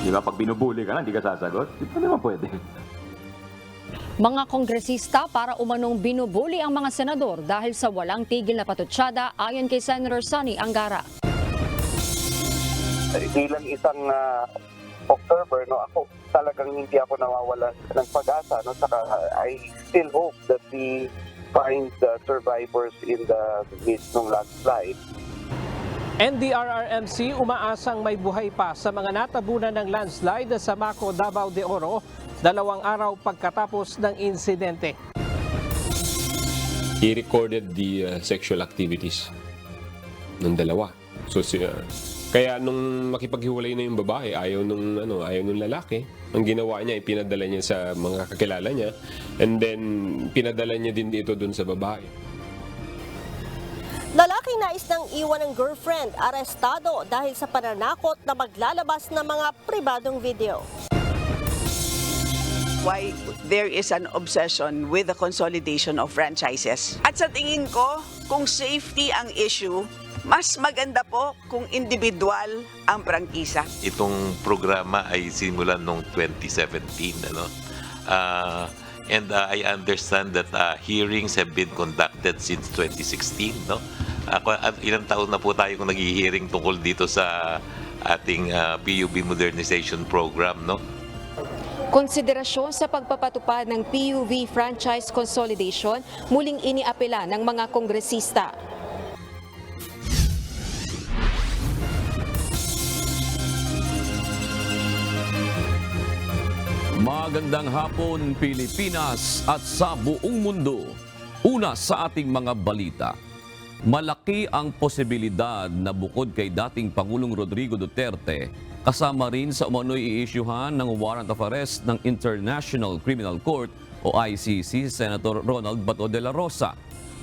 Di ba? Pag binubuli ka na, hindi ka sasagot. Di ba naman pwede? Mga kongresista para umanong binubuli ang mga senador dahil sa walang tigil na patutsada ayon kay Senator Sonny Angara. Bilang isang observer, no, ako talagang hindi ako nawawalan ng pag-asa, no, saka I still hope that we find the survivors in the midst ng landslide. NDRRMC umaasang may buhay pa sa mga natabunan ng landslide sa Maco, Davao de Oro, 2 araw pagkatapos ng insidente. He recorded the sexual activities ng dalawa. So kaya nung makipaghiwalay na yung babae, ayaw nung lalaki. Ang ginawa niya, ipinadala niya sa mga kakilala niya, and then pinadala niya din ito dun sa babae. Lalaking nais nang iwan ng girlfriend, arestado dahil sa pananakot na maglalabas ng mga pribadong video. Why there is an obsession with the consolidation of franchises. At sa tingin ko, kung safety ang issue, mas maganda po kung individual ang prangkisa. Itong programa ay simulan noong 2017, ano? And I understand that hearings have been conducted since 2016, no? Ilang taon na po tayo kung nag-hearing tungkol dito sa ating PUB modernization program, no? Konsiderasyon sa pagpapatupad ng PUV franchise consolidation muling iniapela ng mga kongresista. Magandang hapon, Pilipinas at sa buong mundo. Una sa ating mga balita. Malaki ang posibilidad na bukod kay dating Pangulong Rodrigo Duterte, kasama rin sa umano'y i-issuehan ng warrant of arrest ng International Criminal Court o ICC Senator Ronald Bato de la Rosa.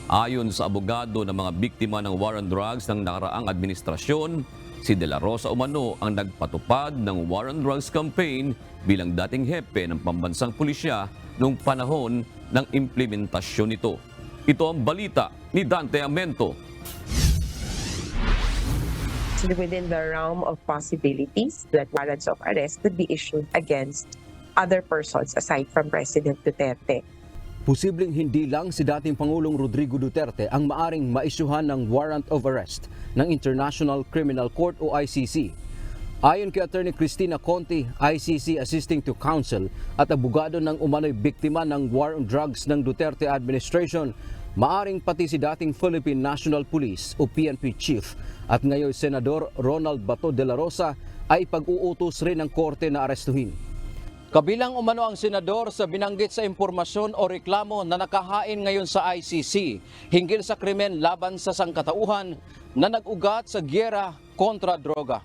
Ayon sa abogado ng mga biktima ng war on drugs ng nakaraang administrasyon, si De La Rosa umano ang nagpatupad ng war on drugs campaign bilang dating hepe ng pambansang pulisya noong panahon ng implementasyon nito. Ito ang balita ni Dante Amento. Within the realm of possibilities that warrants of arrest could be issued against other persons aside from President Duterte. Posibleng hindi lang si dating Pangulong Rodrigo Duterte ang maaring maisyuhan ng warrant of arrest ng International Criminal Court o ICC. Ayon kay Attorney Cristina Conti, ICC Assisting to Counsel at abogado ng umano'y biktima ng war on drugs ng Duterte administration, maaring pati si dating Philippine National Police o PNP Chief at ngayon Senador Ronald Bato de la Rosa ay pag-uutos rin ng korte na arestuhin. Kabilang umano ang senador sa binanggit sa impormasyon o reklamo na nakahain ngayon sa ICC hinggil sa krimen laban sa sangkatauhan na nag-ugat sa giyera kontra droga.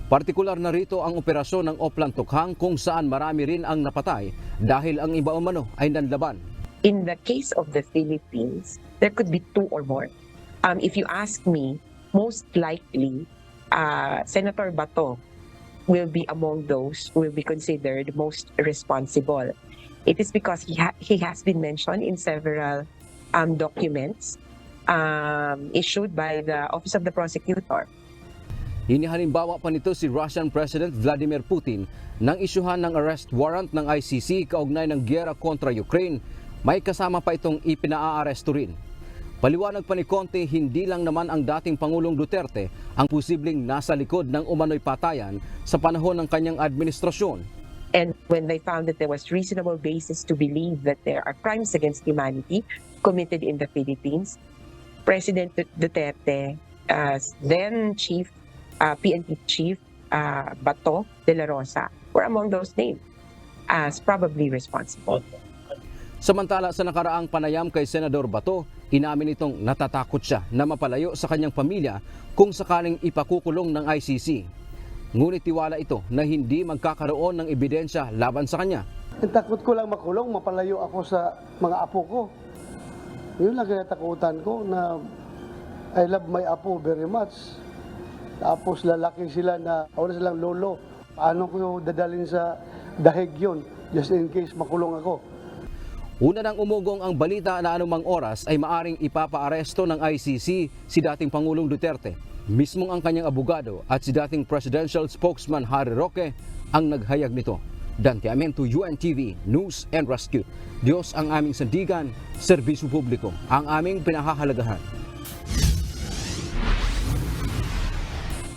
Partikular na rito ang operasyon ng Oplan Tukhang kung saan marami rin ang napatay dahil ang iba umano ay nanlaban. In the case of the Philippines, there could be 2 or more. If you ask me, most likely, Senator Bato will be among those who will be considered most responsible. It is because he has been mentioned in several documents issued by the Office of the Prosecutor. Hinihalimbawa pa nito si Russian President Vladimir Putin nang isyuhan ng arrest warrant ng ICC kaugnay ng giyera kontra Ukraine. May kasama pa itong ipinaaresto rin. Paliwanag pa ni Conte, hindi lang naman ang dating Pangulong Duterte ang posibleng nasa likod ng umano'y patayan sa panahon ng kanyang administrasyon. And when they found that there was reasonable basis to believe that there are crimes against humanity committed in the Philippines, President Duterte, then PNP Chief Bato de la Rosa were among those named as probably responsible. Samantala sa nakaraang panayam kay Senador Bato, inamin itong natatakot siya na mapalayo sa kanyang pamilya kung sakaling ipakukulong ng ICC. Ngunit tiwala ito na hindi magkakaroon ng ebidensya laban sa kanya. Ang takot ko lang makulong, mapalayo ako sa mga apo ko. Yun lang kinatakutan ko na I love my apo very much. Tapos lalaki sila na wala silang lolo. Paano ko dadalhin sa dahig yun just in case makulong ako? Una nang umugong ang balita na anumang oras ay maaring ipapaaresto ng ICC si dating Pangulong Duterte. Mismong ang kanyang abogado at si dating presidential spokesman Harry Roque ang naghayag nito. Dante Amento, UNTV, News and Rescue. Diyos ang aming sandigan, serbisyo publiko ang aming pinahahalagahan.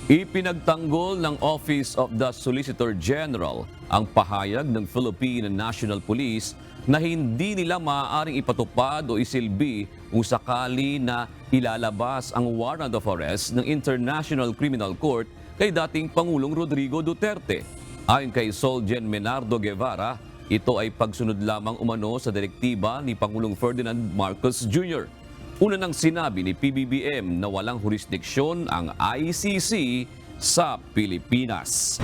Ipinagtanggol ng Office of the Solicitor General ang pahayag ng Philippine National Police na hindi nila maaaring ipatupad o isilbi kung sakali na ilalabas ang warrant of arrest ng International Criminal Court kay dating Pangulong Rodrigo Duterte. Ayon kay Solgen Menardo Guevara, ito ay pagsunod lamang umano sa direktiba ni Pangulong Ferdinand Marcos Jr. Una nang sinabi ni PBBM na walang jurisdiksyon ang ICC sa Pilipinas.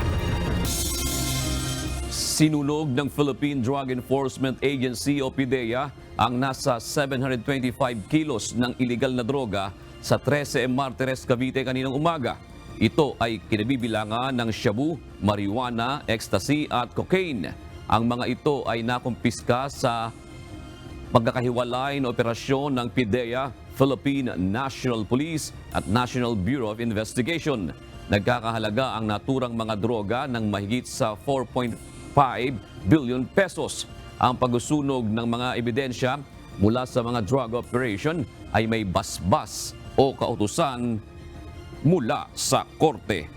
Sinunog ng Philippine Drug Enforcement Agency o PDEA ang nasa 725 kilos ng iligal na droga sa 13 Martires, Cavite kaninang umaga. Ito ay kinabibilangan ng shabu, marijuana, ecstasy at cocaine. Ang mga ito ay nakumpiska sa pagkakahiwalay na operasyon ng PDEA, Philippine National Police at National Bureau of Investigation. Nagkakahalaga ang naturang mga droga ng mahigit sa 4.5 billion pesos. Ang pagsusunog ng mga ebidensya mula sa mga drug operation ay may basbas o kautusan mula sa korte.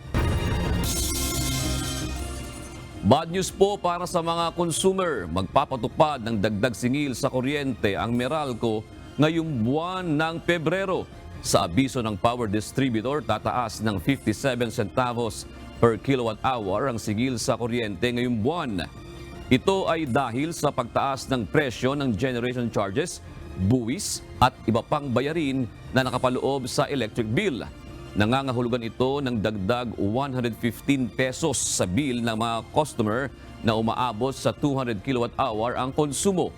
Bad news po para sa mga consumer. Magpapatupad ng dagdag singil sa kuryente ang Meralco ngayong buwan ng Pebrero. Sa abiso ng power distributor, tataas ng 57 centavos per kilowatt hour ang singil sa kuryente ngayong buwan. Ito ay dahil sa pagtaas ng presyo ng generation charges, buwis at iba pang bayarin na nakapaloob sa electric bill. Nangangahulugan ito ng dagdag 115 pesos sa bill ng mga customer na umaabot sa 200 kilowatt hour ang konsumo.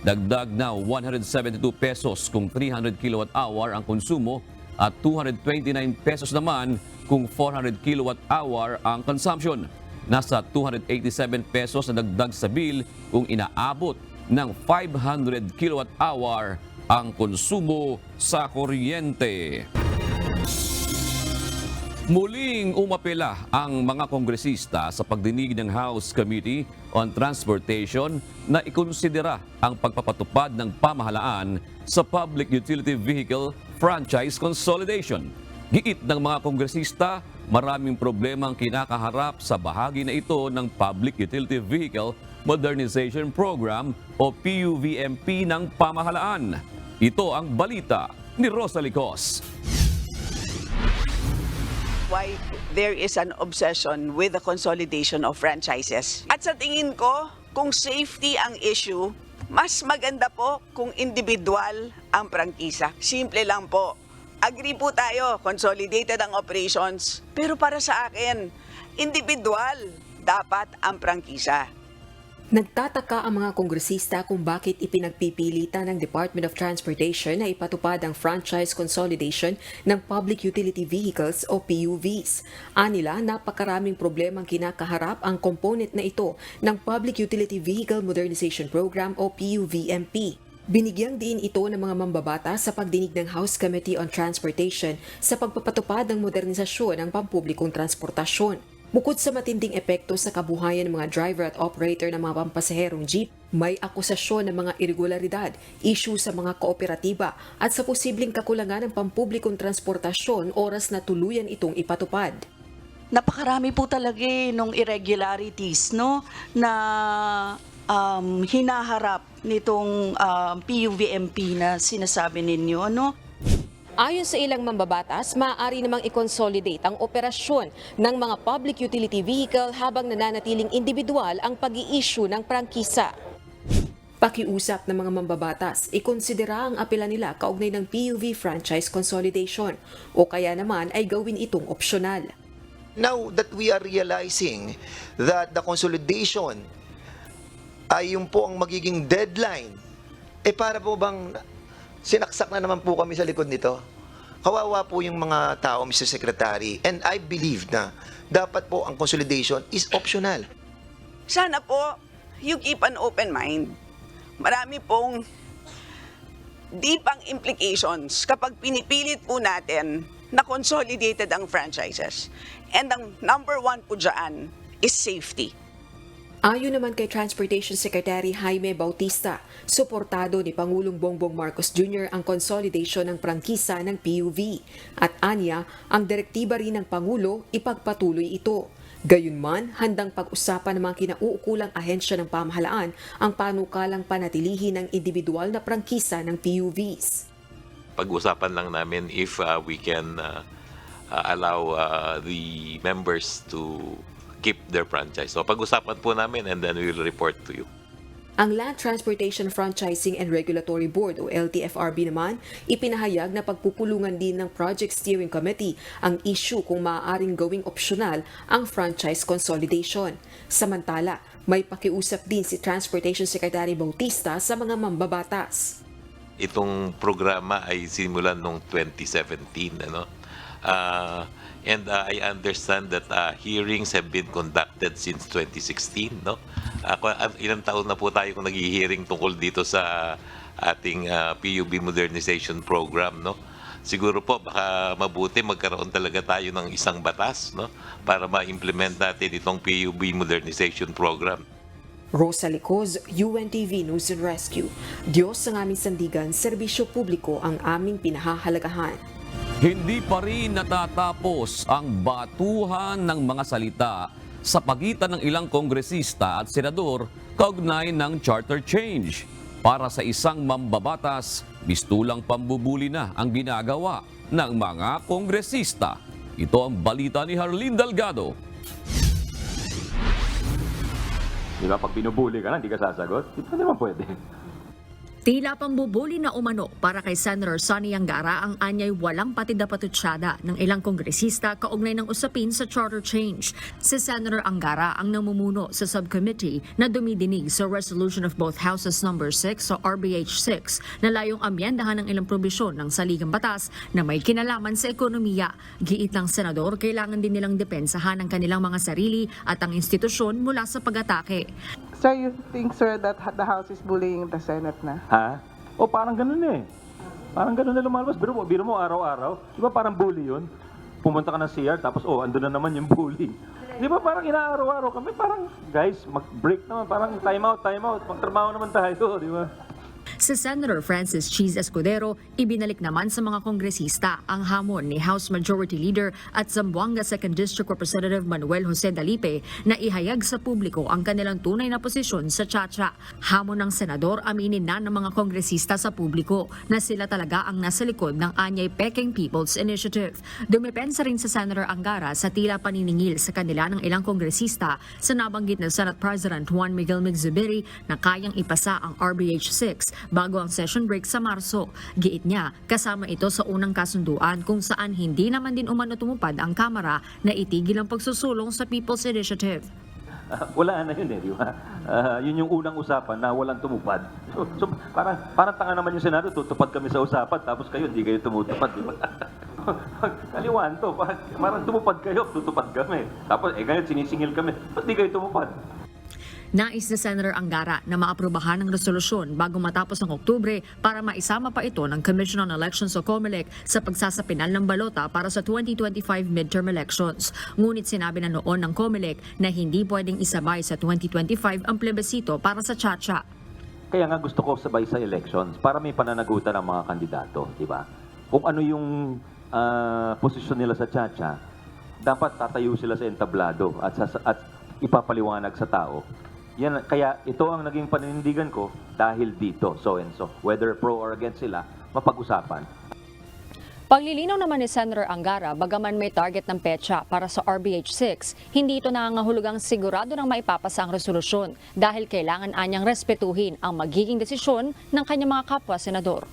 Dagdag na 172 pesos kung 300 kilowatt hour ang konsumo at 229 pesos naman kung 400 kilowatt hour ang consumption. Nasa 287 pesos na dagdag sa bill kung inaabot ng 500 kilowatt hour ang konsumo sa kuryente. Muling umapela ang mga kongresista sa pagdinig ng House Committee on Transportation na ikonsidera ang pagpapatupad ng pamahalaan sa Public Utility Vehicle Franchise Consolidation. Giit ng mga kongresista, maraming problema ang kinakaharap sa bahagi na ito ng Public Utility Vehicle Modernization Program o PUVMP ng pamahalaan. Ito ang balita ni Rosalie Cos. Why there is an obsession with the consolidation of franchises. At sa tingin ko, kung safety ang issue, mas maganda po kung individual ang prangkisa. Simple lang po. Agree po tayo, consolidated ang operations. Pero para sa akin, individual dapat ang prangkisa. Nagtataka ang mga kongresista kung bakit ipinagpipilitan ng Department of Transportation na ipatupad ang franchise consolidation ng Public Utility Vehicles o PUVs. Anila, napakaraming problemang kinakaharap ang component na ito ng Public Utility Vehicle Modernization Program o PUVMP. Binigyang diin ito ng mga mambabata sa pagdinig ng House Committee on Transportation sa pagpapatupad ng modernisasyon ng pampublikong transportasyon. Bukod sa matinding epekto sa kabuhayan ng mga driver at operator ng mga pampasaherong jeep, may akusasyon ng mga irregularidad, issue sa mga kooperatiba at sa posibleng kakulangan ng pampublikong transportasyon oras na tuluyan itong ipatupad. Napakarami po talaga nung irregularities na hinaharap nitong PUVMP na sinasabi ninyo. Ayon sa ilang mambabatas, maaari namang i-consolidate ang operasyon ng mga public utility vehicle habang nananatiling individual ang pag-i-issue ng prangkisa. Pakiusap ng mga mambabatas, ikonsidera ang apela nila kaugnay ng PUV franchise consolidation o kaya naman ay gawin itong opsyonal. Now that we are realizing that the consolidation ay yung po ang magiging deadline, para po bang sinaksak na naman po kami sa likod nito? Kawawa po yung mga tao, Mr. Secretary. And I believe na dapat po ang consolidation is optional. Sana po, you keep an open mind. Marami pong deep ang implications kapag pinipilit po natin na consolidated ang franchises. And ang number one po dyan is safety. Ayon naman kay Transportation Secretary Jaime Bautista, suportado ni Pangulong Bongbong Marcos Jr. ang consolidation ng prangkisa ng PUV at anya ang direktiba rin ng Pangulo ipagpatuloy ito. Gayunman, handang pag-usapan ng mga kinauukulang ahensya ng pamahalaan ang panukalang panatilihin ng individual na prangkisa ng PUVs. Pag-usapan lang namin if we can allow the members to keep their franchise. So pag-usapan po namin and then we will report to you. Ang Land Transportation Franchising and Regulatory Board o LTFRB naman, ipinahayag na pagpupulungan din ng Project Steering Committee ang issue kung maaaring gawing opsyonal ang franchise consolidation. Samantala, may pakiusap din si Transportation Secretary Bautista sa mga mambabatas. Itong programa ay simulan noong 2017, ano? And I understand that hearings have been conducted since 2016, no? Ilang taon na po tayo kung nag-hearing tungkol dito sa ating PUB modernization program, no? Siguro po baka mabuti magkaroon talaga tayo ng isang batas, no, para ma-implement natin itong PUB modernization program. Rosa Licoz, UNTV News and Rescue. Diyos ang aming sandigan, serbisyo publiko ang aming pinahahalagahan. Hindi pa rin natatapos ang batuhan ng mga salita sa pagitan ng ilang kongresista at senador kaugnay ng charter change. Para sa isang mambabatas, mistulang pambubuli na ang ginagawa ng mga kongresista. Ito ang balita ni Harleen Delgado. Di ba, pag binubuli ka na, hindi ka sasagot, di pa naman pwede. Tila pambubuli na umano para kay Senator Sonny Angara ang anyay walang patid na patutsyada ng ilang kongresista kaugnay ng usapin sa charter change. Si Senator Angara ang namumuno sa subcommittee na dumidinig sa resolution of both houses number 6 o RBH 6 na layong amyendahan ng ilang probisyon ng saligang batas na may kinalaman sa ekonomiya. Giit ng senador, kailangan din nilang depensahan ang kanilang mga sarili at ang institusyon mula sa pag-atake. Sir, you think, sir, that the House is bullying the Senate na? Ha? O parang ganun eh. Parang ganun na lumalabas. Biro mo araw-araw. Di ba parang bully yun? Pumunta ka ng CR tapos andun na naman yung bully. Di ba parang inaaraw-araw kami? Parang guys, mag-break naman. Parang time out. Magtrabaho naman tayo. Di ba? Si Senator Francis Cheese Escudero, ibinalik naman sa mga kongresista ang hamon ni House Majority Leader at Zamboanga 2nd District Representative Manuel Jose Dalipe na ihayag sa publiko ang kanilang tunay na posisyon sa Chacha. Hamon ng senador, aminin na ng mga kongresista sa publiko na sila talaga ang nasa likod ng anyay Peking People's Initiative. Dumepensa rin sa Senator Angara sa tila paniningil sa kanila ng ilang kongresista sa nabanggit na Senate President Juan Miguel Migzubiri na kayang ipasa ang RBH 6 bago ang session break sa Marso. Giit niya, kasama ito sa unang kasunduan kung saan hindi naman din umano tumupad ang Kamara na itigil ang pagsusulong sa People's Initiative. Wala na yun eh, di ba? Yun yung unang usapan na walang tumupad. So parang tanga naman yung Senado, tutupad kami sa usapan, tapos kayo hindi kayo tumutupad, di ba? Kaliwan to, parang tumupad kayo, tutupad kami. Tapos ngayon sinisingil kami, ba't di kayo tumupad? Nais ni Senator Angara na maaprubahan ng resolusyon bago matapos ang Oktubre para maisama pa ito ng Commission on Elections o COMELEC sa pagsasapinal ng balota para sa 2025 midterm elections. Ngunit sinabi na noon ng COMELEC na hindi pwedeng isabay sa 2025 ang plebisito para sa Chacha. Kaya nga gusto ko sabay sa elections para may pananagutan ng mga kandidato, di ba? Kung ano yung posisyon nila sa Chacha, dapat tatayo sila sa entablado at ipapaliwanag sa tao. Yan, kaya ito ang naging paninindigan ko dahil dito, so and so. Whether pro or against sila, mapag-usapan. Paglilinaw naman ni Senator Angara, bagaman may target ng petsa para sa RBH 6, hindi ito nangangahulugang sigurado ng maipapasa ang resolusyon dahil kailangan anyang respetuhin ang magiging desisyon ng kanyang mga kapwa-senador.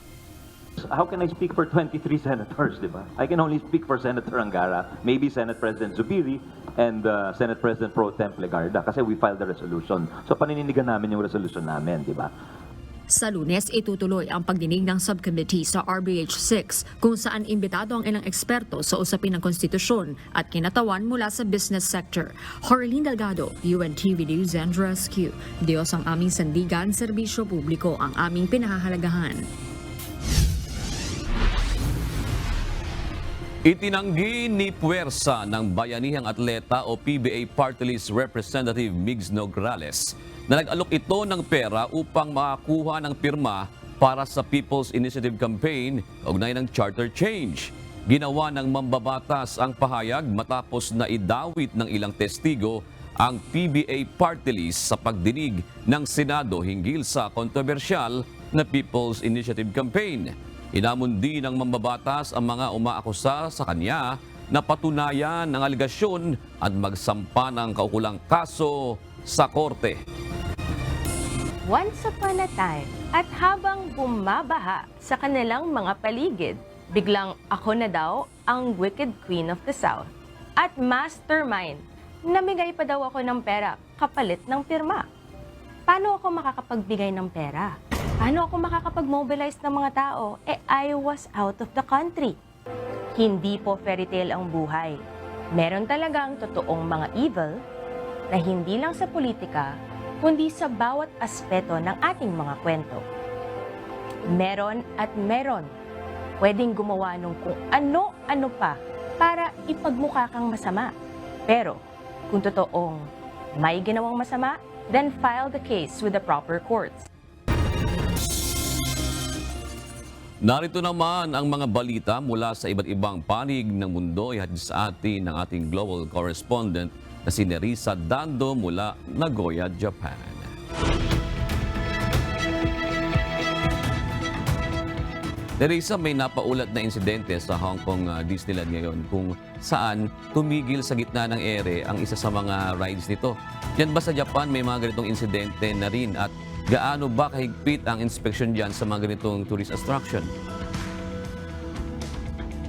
How can I speak for 23 senators, di ba? I can only speak for Senator Angara, maybe Senate President Zubiri, and Senate President Pro Tem Legarda kasi we filed the resolution. So panininigan namin yung resolution namin, di ba? Sa Lunes, itutuloy ang pagdinig ng subcommittee sa RBH 6 kung saan imbitado ang ilang eksperto sa usapin ng konstitusyon at kinatawan mula sa business sector. Harleen Delgado, UNTV News and Rescue. Diyos ang aming sandigan, serbisyo publiko ang aming pinahahalagahan. Itinanggi ni puwersa ng Bayanihang Atleta o PBA Party List Representative Migs Nograles na nag-alok ito ng pera upang makakuha ng pirma para sa People's Initiative Campaign kaugnay ng charter change. Ginawa ng mambabatas ang pahayag matapos na idawit ng ilang testigo ang PBA Party List sa pagdinig ng Senado hinggil sa kontrobersyal na People's Initiative Campaign. Inamon din ng mambabatas ang mga umaakusa sa kanya na patunayan ng aligasyon at magsampa ng kaukulang kaso sa korte. Once upon a time, at habang bumabaha sa kanilang mga paligid, biglang ako na daw ang Wicked Queen of the South. At mastermind, namigay pa daw ako ng pera kapalit ng pirma. Paano ako makakapagbigay ng pera? Paano ako makakapag-mobilize ng mga tao? I was out of the country. Hindi po fairy tale ang buhay. Meron talagang totoong mga evil na hindi lang sa politika, kundi sa bawat aspeto ng ating mga kwento. Meron at meron. Pwedeng gumawa ng kung ano-ano pa para ipagmukha kang masama. Pero kung totoong may ginawang masama, then file the case with the proper courts. Narito naman ang mga balita mula sa iba't ibang panig ng mundo. Ihatid sa atin ng ating global correspondent na si Nerissa Dando mula Nagoya, Japan. Nerissa, may napaulat na insidente sa Hong Kong Disneyland ngayon kung saan tumigil sa gitna ng ere ang isa sa mga rides nito. Yan ba sa Japan may mga ganitong insidente na rin at gaano ba kahigpit ang inspeksyon dyan sa mga ganitong tourist attraction?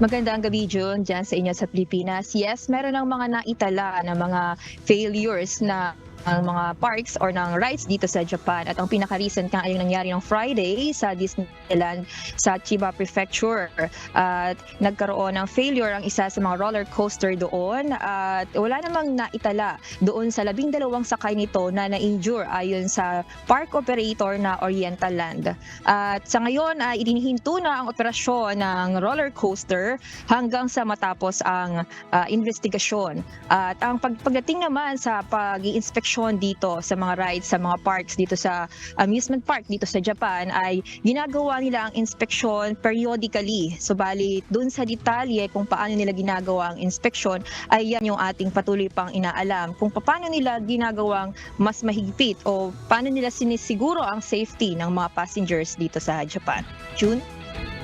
Magandang gabi, June, dyan sa inyo sa Pilipinas. Yes, meron ng mga naitala na mga failures na ang mga parks or ng rides dito sa Japan. At ang pinaka-recent nga ay yung nangyari ng Friday sa Disneyland sa Chiba Prefecture. At nagkaroon ng failure ang isa sa mga roller coaster doon. At wala namang naitala doon sa 12 sakay nito na na-injure ayon sa park operator na Oriental Land. At sa ngayon ay idinihinto na ang operasyon ng roller coaster hanggang sa matapos ang investigasyon. At ang pagdating naman sa pag-i-inspeksyon dito sa mga rides, sa mga parks dito sa amusement park dito sa Japan ay ginagawa nila ang inspeksyon periodically. Subalit dun sa detalye kung paano nila ginagawa ang inspeksyon ay yan yung ating patuloy pang inaalam. Kung paano nila ginagawang mas mahigpit o paano nila sinisiguro ang safety ng mga passengers dito sa Japan. June?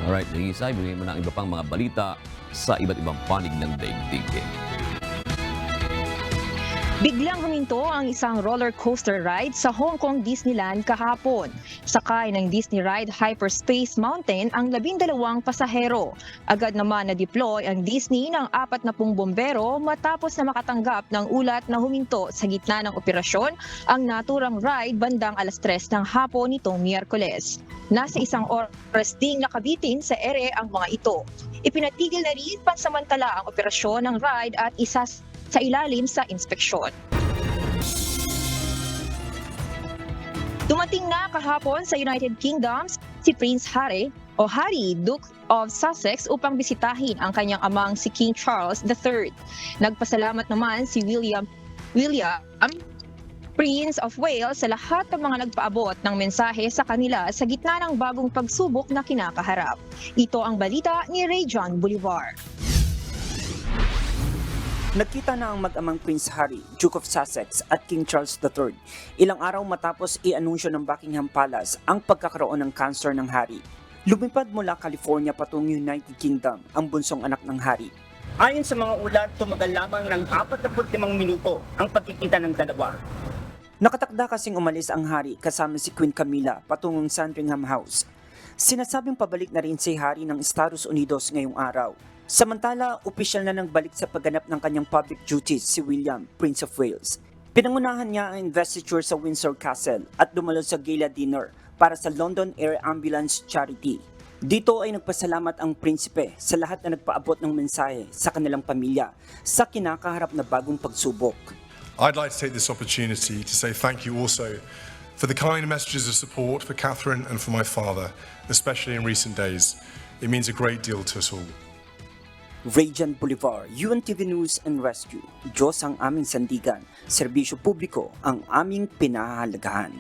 Alright, Nerissa, ibigay mo na ang iba pang mga balita sa iba't ibang panig ng daigdig. Biglang huminto ang isang roller coaster ride sa Hong Kong Disneyland kahapon. Sakay ng Disney Ride Hyperspace Mountain ang 12 pasahero. Agad naman na-deploy ang Disney ng 40 bombero matapos na makatanggap ng ulat na huminto sa gitna ng operasyon ang naturang ride bandang 3:00 ng hapon nitong Miyerkules. Nasa isang oras ding nakabitin sa ere ang mga ito. Ipinatigil na rin pansamantala ang operasyon ng ride at isa sa ilalim sa inspeksyon. Dumating na kahapon sa United Kingdom si Prince Harry o Harry, Duke of Sussex upang bisitahin ang kanyang amang si King Charles III. Nagpasalamat naman si William, Prince of Wales sa lahat ng mga nagpaabot ng mensahe sa kanila sa gitna ng bagong pagsubok na kinakaharap. Ito ang balita ni Ray John Bolivar. Nagkita na ang mag-amang Prince Harry, Duke of Sussex at King Charles III ilang araw matapos i-anunsyo ng Buckingham Palace ang pagkakaroon ng cancer ng Harry. Lumipad mula California patungong United Kingdom ang bunsong anak ng Harry. Ayon sa mga ulat, tumagal lamang ng 45 minuto ang pagkikita ng dalawa. Nakatakda kasing umalis ang Harry kasama si Queen Camilla patungong Sandringham House. Sinasabing pabalik na rin si Harry ng Estados Unidos ngayong araw. Samantala, opisyal na nagbalik sa pagganap ng kanyang public duties si William, Prince of Wales. Pinangunahan niya ang investiture sa Windsor Castle at dumalo sa gala dinner para sa London Air Ambulance Charity. Dito ay nagpasalamat ang prinsipe sa lahat na nagpaabot ng mensahe sa kanilang pamilya sa kinakaharap na bagong pagsubok. I'd like to take this opportunity to say thank you also for the kind messages of support for Catherine and for my father, especially in recent days. It means a great deal to us all. Radiant Boulevard, UNTV News and Rescue. Diyos ang aming sandigan, serbisyo publiko ang aming pinahahalagahan.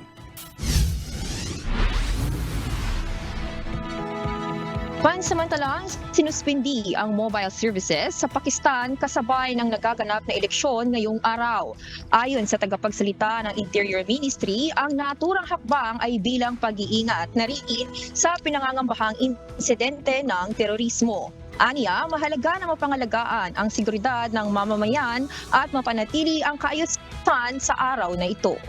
Pansamantalang sinuspindi ang mobile services sa Pakistan kasabay ng nagaganap na eleksyon ngayong araw. Ayon sa tagapagsalita ng Interior Ministry, ang naturang hakbang ay bilang pag-iingat na rin sa pinangangambahang insidente ng terorismo. Aniya, mahalaga na mapangalagaan ang seguridad ng mamamayan at mapanatili ang kaayusan sa araw na ito.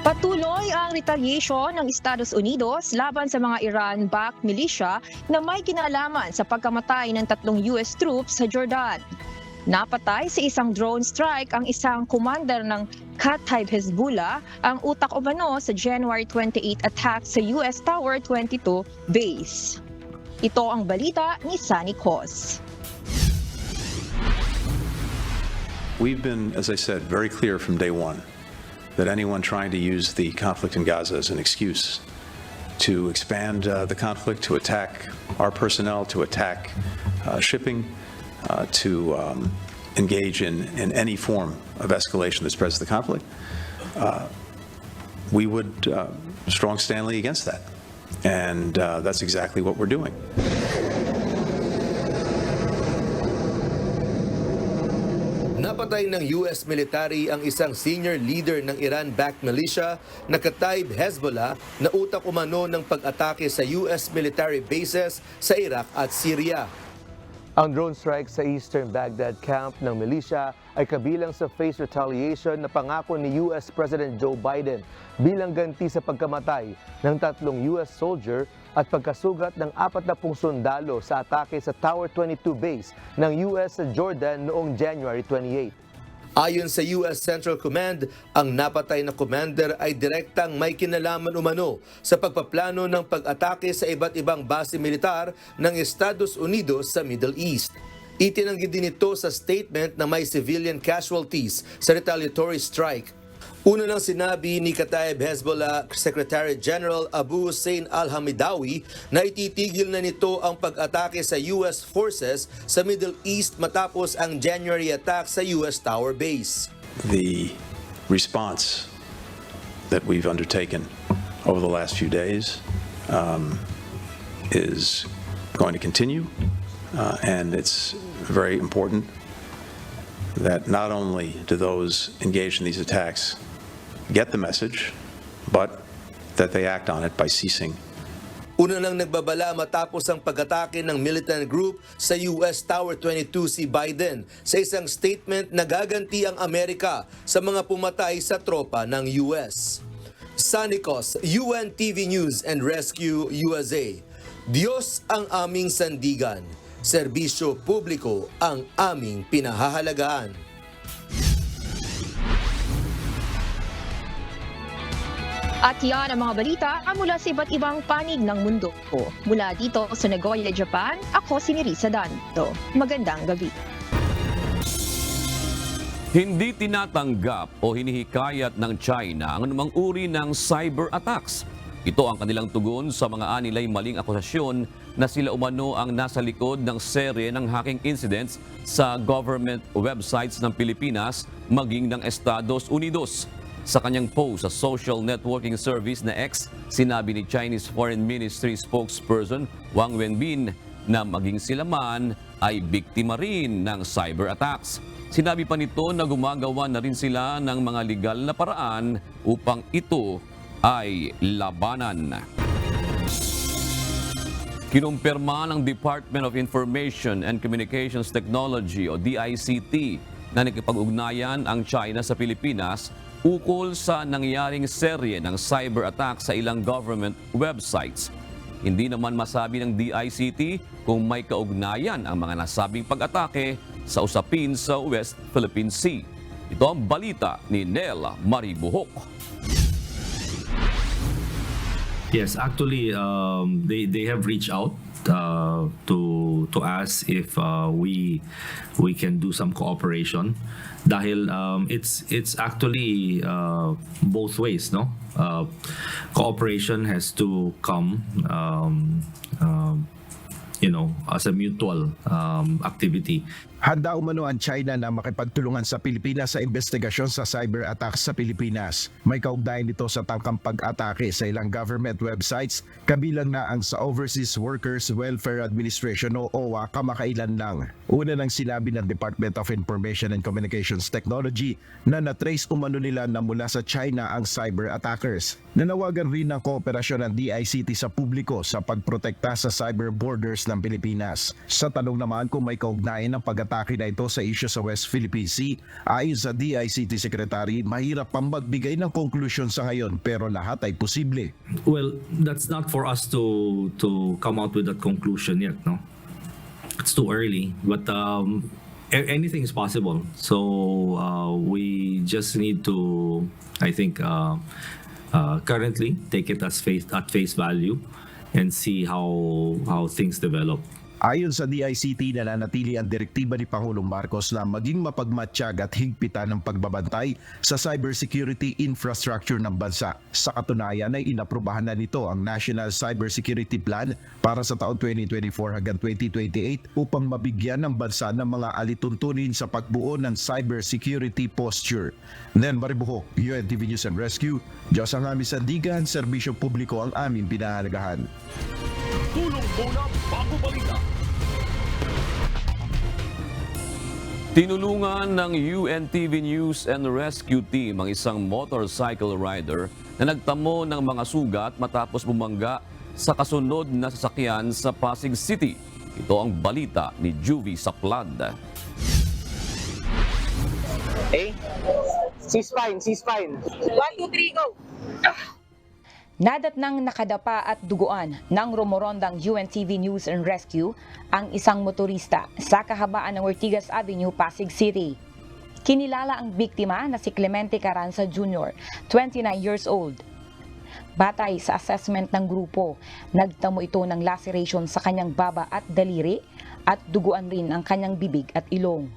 Patuloy ang retaliation ng Estados Unidos laban sa mga Iran-backed militia na may kinalaman sa pagkamatay ng 3 US troops sa Jordan. Napatay sa isang drone strike ang isang commander ng Kataib Hezbollah, ang utak umano sa January 28 attack sa US Tower 22 base. Ito ang balita ni Sunny Cos. We've been, as I said, very clear from day one that anyone trying to use the conflict in Gaza as an excuse to expand the conflict, to attack our personnel, to attack shipping, to engage in any form of escalation that spreads the conflict, we would strongly against that. And that's exactly what we're doing. Napatay ng US military ang isang senior leader ng Iran-backed militia na Kataib Hezbollah na utak umano ng pag-atake sa US military bases sa Iraq at Syria. Ang drone strike sa eastern Baghdad camp ng militia ay kabilang sa phased retaliation na pangako ni US President Joe Biden bilang ganti sa pagkamatay ng 3 US soldier at pagkasugat ng 40 sundalo sa atake sa Tower 22 base ng US sa Jordan noong January 28. Ayon sa US Central Command, ang napatay na commander ay direktang may kinalaman umano sa pagpaplano ng pag-atake sa iba't ibang base militar ng Estados Unidos sa Middle East. Itinanggi din ito sa statement na may civilian casualties sa retaliatory strike. Una nang sinabi ni Kataib Hezbollah Secretary General Abu Hussein al-Hamidawi na ititigil na nito ang pag-atake sa US forces sa Middle East matapos ang January attack sa US Tower base. The response that we've undertaken over the last few days is going to continue, and it's very important that not only do those engaged in these attacks get the message, but that they act on it by ceasing. Una nang nagbabala matapos ang pag-atake ng militant group sa US Tower 22 si Biden sa isang statement na gaganti ang Amerika sa mga pumatay sa tropa ng US. Sunny Cos, UNTV News and Rescue USA. Diyos ang aming sandigan, serbisyo publiko ang aming pinahahalagahan. At yan ang mga balita mula sa iba't ibang panig ng mundo. Mula dito sa Nagoya, Japan, ako si Nerissa Danto. Magandang gabi. Hindi tinatanggap o hinihikayat ng China ang anumang uri ng cyber attacks. Ito ang kanilang tugon sa mga anilay maling akusasyon na sila umano ang nasa likod ng serye ng hacking incidents sa government websites ng Pilipinas maging ng Estados Unidos. Sa kanyang post sa social networking service na X, sinabi ni Chinese Foreign Ministry spokesperson Wang Wenbin na maging sila man ay biktima rin ng cyber attacks. Sinabi pa nito na gumagawa na rin sila ng mga legal na paraan upang ito ay labanan. Kinumpirma ng Department of Information and Communications Technology o DICT na nakipag-ugnayan ang China sa Pilipinas ukol sa nangyaring serye ng cyber attack sa ilang government websites. Hindi naman masabi ng DICT kung may kaugnayan ang mga nasabing pag-atake sa usapin sa West Philippine Sea. Ito ang balita ni Nel Maribuhok. Yes, actually, they have reached out to ask if we can do some cooperation dahil it's actually both ways, no? Cooperation has to come as a mutual activity. Handa umano ang China na makipagtulungan sa Pilipinas sa investigasyon sa cyber attacks sa Pilipinas. May kaugnayan nito sa tangkang pag-atake sa ilang government websites, kabilang na ang sa Overseas Workers Welfare Administration o OWA kamakailan lang. Una nang sinabi ng Department of Information and Communications Technology na na-trace umano nila na mula sa China ang cyber attackers. Nanawagan rin ng kooperasyon ng DICT sa publiko sa pagprotekta sa cyber borders ng Pilipinas. Sa tanong naman kung may kaugnayan ng pag-atake na ito sa isyu sa West Philippine Sea, ayon sa DICT Secretary, mahirap pang magbigay ng konklusyon sa ngayon pero lahat ay posible. Well, that's not for us to come out with that conclusion yet, no? It's too early, but anything is possible. So we just need to, I think, currently take it at face value and see how things develop. Ayon sa DICT, nananatili ang direktiba ni Pangulong Marcos na maging mapagmatsyag at higpitan ng pagbabantay sa cybersecurity infrastructure ng bansa. Sa katunayan ay inaprubahan na nito ang National Cybersecurity Plan para sa taon 2024 hanggang 2028 upang mabigyan ng bansa ng mga alituntunin sa pagbuo ng cybersecurity posture. Nen Maribuhok, UNTV News and Rescue, Diyos ang aming sandigan, serbisyo publiko ang aming pinahalagahan. Tulong muna bago balita. Tinulungan ng UNTV News and Rescue Team ang isang motorcycle rider na nagtamo ng mga sugat matapos bumangga sa kasunod na sasakyan sa Pasig City. Ito ang balita ni Juvie Saplad. Okay? Ceasefire. 1, 2, 3, go! Nadatnang nakadapa at duguan ng rumorondang UNTV News and Rescue ang isang motorista sa kahabaan ng Ortigas Avenue, Pasig City. Kinilala ang biktima na si Clemente Carranza Jr., 29 years old. Batay sa assessment ng grupo, nagtamo ito ng laceration sa kanyang baba at daliri at duguan rin ang kanyang bibig at ilong.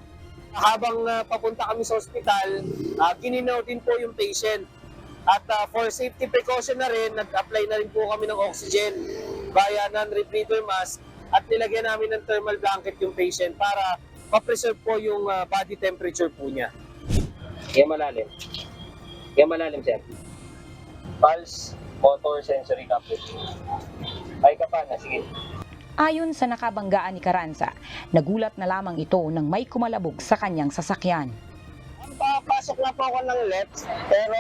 Habang papunta kami sa ospital, gininaw din po yung patient. At for safety precaution na rin, nag-apply na rin po kami ng oxygen via non-rebreather mask at nilagyan namin ng thermal blanket yung patient para ma-preserve po yung body temperature po niya. Kaya malalim. Kaya malalim, sir. Pulse, motor, sensory coupling. Ay ka pa na, sige. Ayon sa nakabanggaan ni Carranza, nagulat na lamang ito nang may kumalabog sa kanyang sasakyan. Papasok na po ako ng left, pero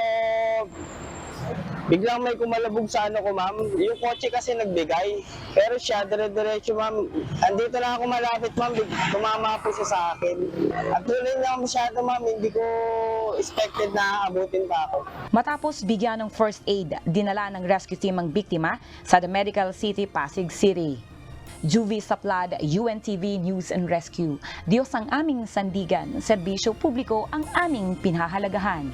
biglang may kumalabog sa ano ko, ma'am. Yung kotse kasi nagbigay, pero siya, dire-diretso, ma'am. Andito na ako malapit, ma'am. Tumama po siya sa akin. At tuloy lang masyado, ma'am. Hindi ko expected na abutin pa ako. Matapos bigyan ng first aid, dinala ng rescue team ang biktima sa The Medical City, Pasig City. Juvie Saplad, UNTV News and Rescue. Diyos ang aming sandigan, serbisyo publiko ang aming pinahahalagahan.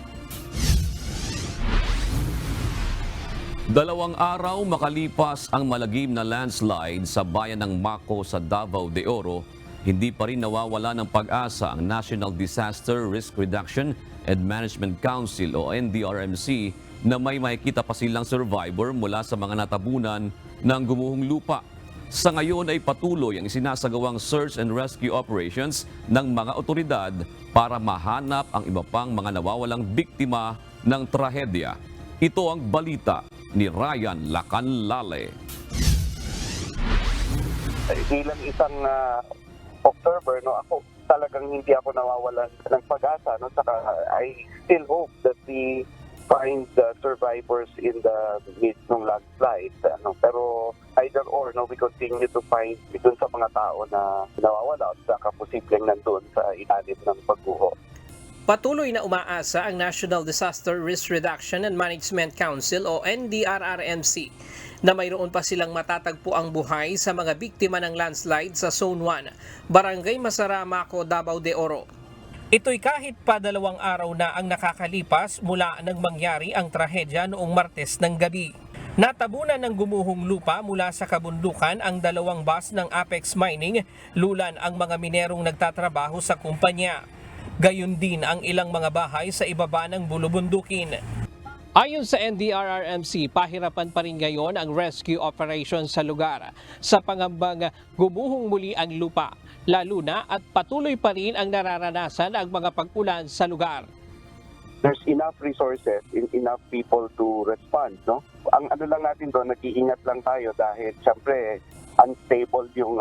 2 araw makalipas ang malagim na landslide sa bayan ng Maco sa Davao de Oro, hindi pa rin nawawala ng pag-asa ang National Disaster Risk Reduction and Management Council o NDRMC na may makikita pa silang survivor mula sa mga natabunan ng gumuhong lupa. Sa ngayon ay patuloy ang isinasagawang search and rescue operations ng mga otoridad para mahanap ang iba pang mga nawawalang biktima ng trahedya. Ito ang balita ni Ryan Lacanlale. Bilang isang observer, no, ako talagang hindi ako nawawalan ng pag-asa, no, saka I still hope that we find the survivors in the midst ng landslide. Pero either or, no, we continue to find dun sa mga tao na nawawala at saka posibleng nandun sa ilalim ng pagguho. Patuloy na umaasa ang National Disaster Risk Reduction and Management Council o NDRRMC na mayroon pa silang matatagpo ang buhay sa mga biktima ng landslide sa Zone 1, Barangay Masara, Maco, Davao de Oro. Ito'y kahit pa 2 araw na ang nakakalipas mula nang mangyari ang trahedya noong Martes ng gabi. Natabunan ng gumuhong lupa mula sa kabundukan ang 2 bus ng Apex Mining, lulan ang mga minerong nagtatrabaho sa kumpanya. Gayon din ang ilang mga bahay sa ibaba ng bulubundukin. Ayon sa NDRRMC, pahirapan pa rin ngayon ang rescue operation sa lugar sa pangambang gumuhong muli ang lupa, lalo na at patuloy pa rin ang nararanasan ang mga pag-ulan sa lugar. There's enough resources, enough people to respond, no? Ang ano lang natin doon, nag-iingat lang tayo dahil syempre unstable yung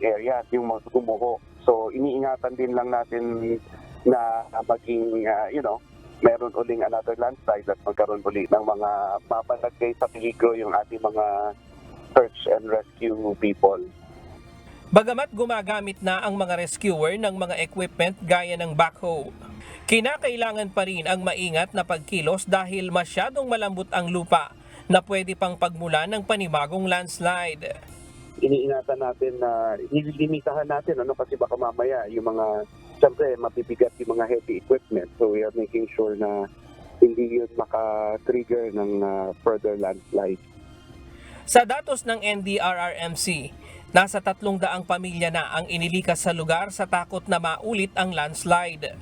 area, yung mga gumuho. So iniingatan din lang natin na maging meron uling another landslide at magkaroon uli ng mga mapalagay sa peligro yung ating mga search and rescue people. Bagamat gumagamit na ang mga rescuer ng mga equipment gaya ng backhoe, kinakailangan pa rin ang maingat na pagkilos dahil masyadong malambot ang lupa na pwede pang pagmulan ng panibagong landslide. Iniingatan natin na nililimitahan natin kasi baka mamaya yung mga siyempre mabibigat yung mga heavy equipment, so we are making sure na hindi yun maka-trigger ng further landslide. Sa datos ng NDRRMC, nasa 300 pamilya na ang inilikas sa lugar sa takot na maulit ang landslide.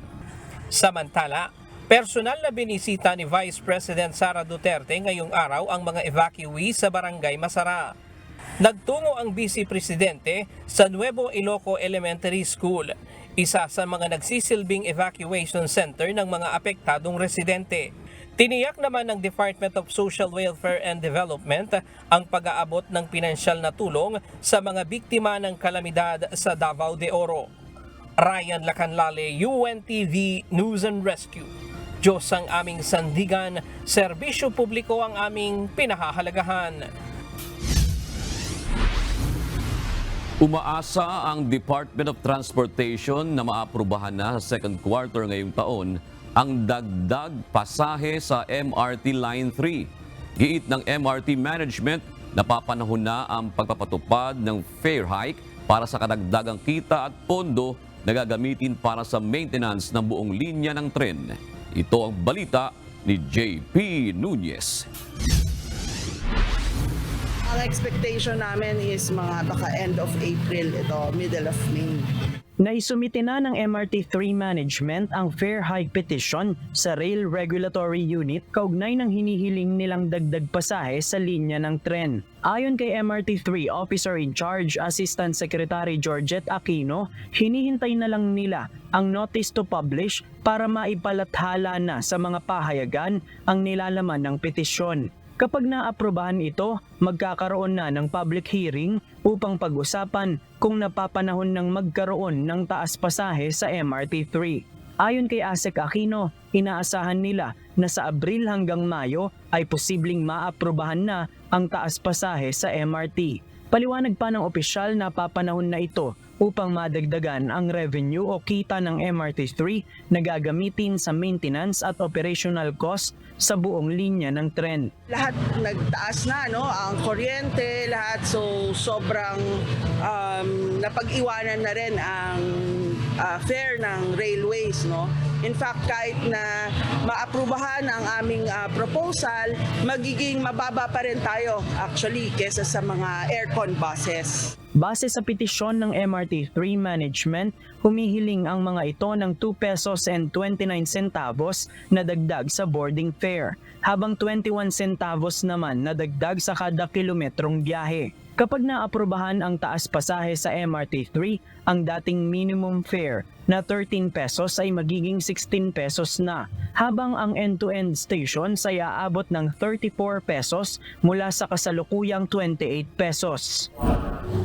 Samantala, personal na binisita ni Vice President Sara Duterte ngayong araw ang mga evacuee sa Barangay Masara. Nagtungo ang Vice Presidente sa Nuevo Iloco Elementary School, isa sa mga nagsisilbing evacuation center ng mga apektadong residente. Tiniyak naman ng Department of Social Welfare and Development ang pag-aabot ng pinansyal na tulong sa mga biktima ng kalamidad sa Davao de Oro. Ryan Lacanlale, UNTV News and Rescue. Diyos ang aming sandigan, serbisyo publiko ang aming pinahahalagahan. Umaasa ang Department of Transportation na maaprubahan na sa second quarter ngayong taon ang dagdag pasahe sa MRT Line 3. Giit ng MRT Management, napapanahon na ang pagpapatupad ng fare hike para sa kadagdagang kita at pondo na gagamitin para sa maintenance ng buong linya ng tren. Ito ang balita ni JP Nunez. Ang expectation namin is mga baka end of April, middle of May. Naisumite na ng MRT3 Management ang fare hike petition sa Rail Regulatory Unit kaugnay ng hinihiling nilang dagdag pasahe sa linya ng tren. Ayon kay MRT3 Officer in Charge Assistant Secretary Georgette Aquino, hinihintay na lang nila ang notice to publish para maipalathala na sa mga pahayagan ang nilalaman ng petisyon. Kapag naaprubahan ito, magkakaroon na ng public hearing upang pag-usapan kung napapanahon ng magkaroon ng taas pasahe sa MRT3. Ayon kay ASEC Aquino, inaasahan nila na sa Abril hanggang Mayo ay posibleng maaprubahan na ang taas pasahe sa MRT. Paliwanag pa ng opisyal na papanahon na ito upang madagdagan ang revenue o kita ng MRT3 na gagamitin sa maintenance at operational cost sa buong linya ng tren. Lahat nagtaas na, ang kuryente, lahat, so sobrang napag-iwanan na rin ang fare ng railways. In fact, kahit na maaprubahan ang aming proposal, magiging mababa pa rin tayo actually kesa sa mga aircon buses. Base sa petisyon ng MRT3 Management, humihiling ang mga ito ng 2 pesos and 29 centavos na dagdag sa boarding fare, habang 21 centavos naman na dagdag sa kada kilometrong biyahe. Kapag naaprubahan ang taas pasahe sa MRT3, ang dating minimum fare na 13 pesos ay magiging 16 pesos na, habang ang end-to-end stations ay aabot ng 34 pesos mula sa kasalukuyang 28 pesos.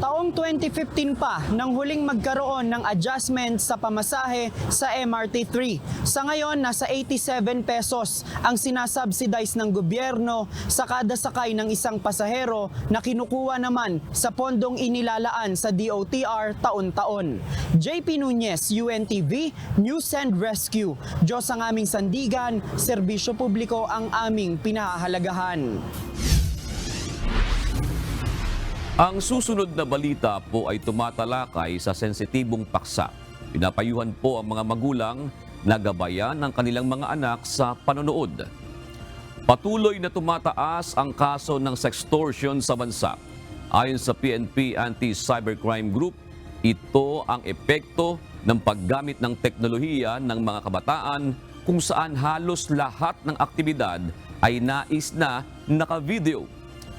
Taong 2015 pa nang huling magkaroon ng adjustment sa pamasahe sa MRT3. Sa ngayon, nasa 87 pesos ang sinasubsidize ng gobyerno sa kada sakay ng isang pasahero na kinukuha naman sa pondong inilalaan sa DOTR taon-taon. JP Nunez, UNTV, News and Rescue. Diyos ang aming sandigan, serbisyo publiko ang aming pinahahalagahan. Ang susunod na balita po ay tumatalakay sa sensitibong paksa. Pinapayuhan po ang mga magulang na gabayan ng kanilang mga anak sa panonood. Patuloy na tumataas ang kaso ng sextortion sa bansa. Ayon sa PNP Anti-Cybercrime Group, ito ang epekto ng paggamit ng teknolohiya ng mga kabataan kung saan halos lahat ng aktibidad ay nais na naka-video.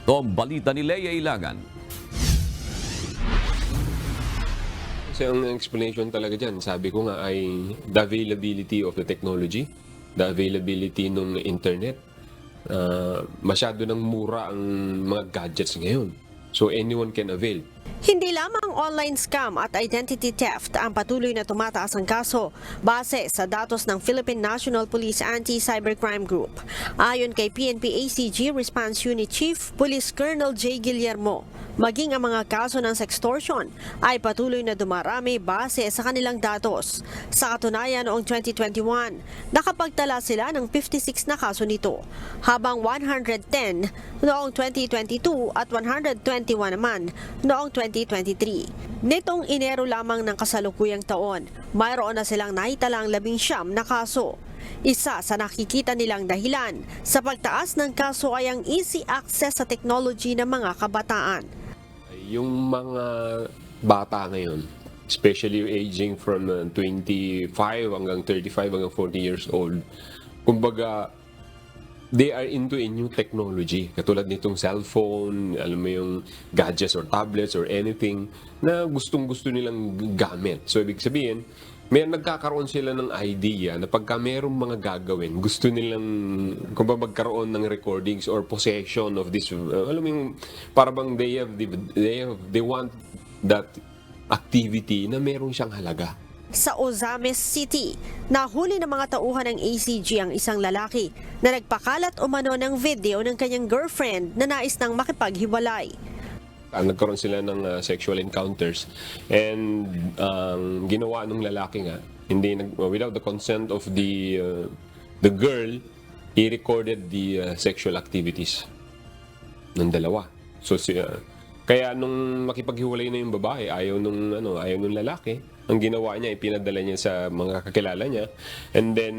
Ito ang balita ni Leia Ilagan. Kasi ang explanation talaga dyan, sabi ko nga ay the availability of the technology, the availability ng internet. Masyado ng mura ang mga gadgets ngayon. So anyone can avail. Hindi lamang online scam at identity theft ang patuloy na tumataas ang kaso base sa datos ng Philippine National Police Anti-Cybercrime Group. Ayon kay PNP ACG Response Unit Chief Police Colonel J. Guillermo, maging ang mga kaso ng sextortion ay patuloy na dumarami base sa kanilang datos. Sa katunayan noong 2021, nakapagtala sila ng 56 na kaso nito, habang 110 noong 2022 at 121 naman noong 2023. Nitong Enero lamang ng kasalukuyang taon, mayroon na silang naitalang 19 na kaso. Isa sa nakikita nilang dahilan sa pagtaas ng kaso ay ang easy access sa technology ng mga kabataan. Yung mga bata ngayon, especially aging from 25 hanggang 35 hanggang 40 years old, kumbaga, they are into a new technology. Katulad nitong cellphone, alam mo yung gadgets or tablets or anything na gustong-gusto nilang gamit. So, ibig sabihin, may nagkakaroon sila ng idea na pagka mayroong mga gagawin, gusto nilang kung ba magkaroon ng recordings or possession of this, alam mo yung parang they want that activity na meron siyang halaga. Sa Ozames City, nahuli ng mga tauhan ng ACG ang isang lalaki na nagpakalat umano ng video ng kanyang girlfriend na nais nang makipaghiwalay. Nagkaroon sila ng sexual encounters and ginawa ng lalaki nga without the consent of the girl, he recorded the sexual activities ng dalawa. So kaya nung makipaghiwalay na yung babae, ayaw nung lalaki, ang ginawa niya ipinadala niya sa mga kakilala niya, and then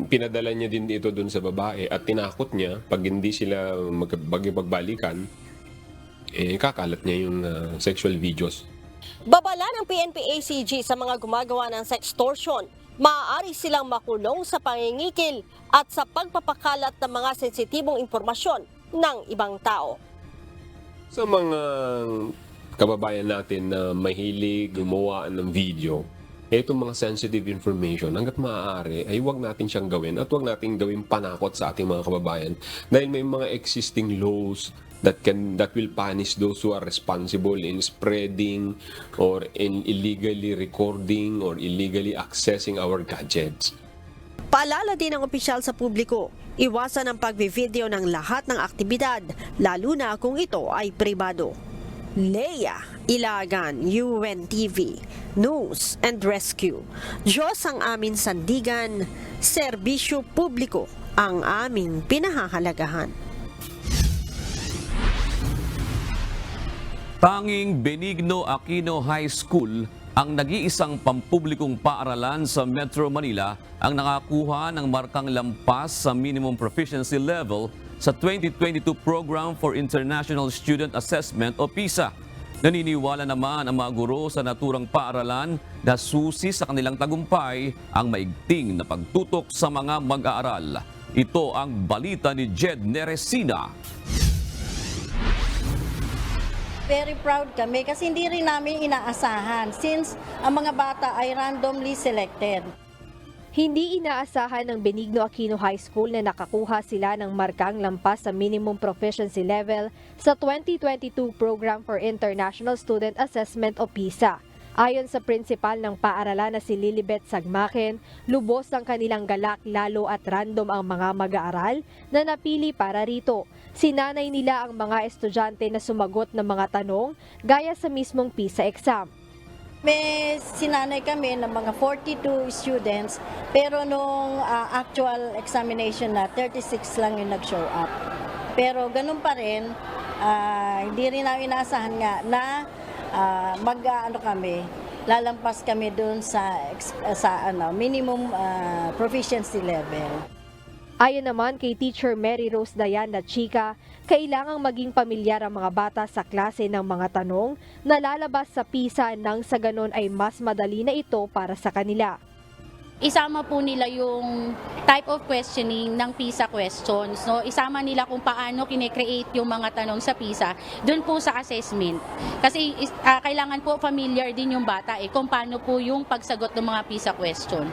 pinadala niya din ito dun sa babae at tinakot niya pag hindi sila magbalikan, kakalat niya yung sexual videos. Babala ng PNP ACG sa mga gumagawa ng sextortion, maaari silang makulong sa pangingikil at sa pagpapakalat ng mga sensitibong impormasyon ng ibang tao. Sa mga kababayan natin na mahilig gumawa ng video, itong mga sensitive information, hanggat maaari ay huwag natin siyang gawin at huwag natin gawin panakot sa ating mga kababayan dahil may mga existing laws that will punish those who are responsible in spreading or in illegally recording or illegally accessing our gadgets. Paalala din ng opisyal sa publiko, iwasan ang pagbivideo ng lahat ng aktibidad, lalo na kung ito ay pribado. Leia Ilagan, UNTV, News and Rescue. Diyos ang aming sandigan, serbisyo publiko ang aming pinahahalagahan. Tanging Benigno Aquino High School ang nag-iisang pampublikong paaralan sa Metro Manila ang nakakuha ng markang lampas sa minimum proficiency level sa 2022 Program for International Student Assessment o PISA. Naniniwala naman ang mga guro sa naturang paaralan na susi sa kanilang tagumpay ang maigting na pagtutok sa mga mag-aaral. Ito ang balita ni Jed Neresina. Very proud kami kasi hindi rin namin inaasahan since ang mga bata ay randomly selected. Hindi inaasahan ng Benigno Aquino High School na nakakuha sila ng markang lampas sa minimum proficiency level sa 2022 Program for International Student Assessment o PISA. Ayon sa principal ng paaralan na si Lilibet Sagmaken, lubos ang kanilang galak lalo at random ang mga mag-aaral na napili para rito. Sinanay nila ang mga estudyante na sumagot ng mga tanong gaya sa mismong PISA exam. May sinanay kami ng mga 42 students pero nung actual examination na 36 lang yung nag-show up. Pero ganun pa rin, hindi rin namin inaasahan nga na lalampas kami doon sa minimum proficiency level. Ayon naman kay Teacher Mary Rose Diana Chica, kailangang maging pamilyar ang mga bata sa klase ng mga tanong na lalabas sa PISA nang sa ganon ay mas madali na ito para sa kanila. Isama po nila yung type of questioning ng PISA questions. No? Isama nila kung paano kine-create yung mga tanong sa PISA doon po sa assessment. Kasi kailangan po familiar din yung bata kung paano po yung pagsagot ng mga PISA question.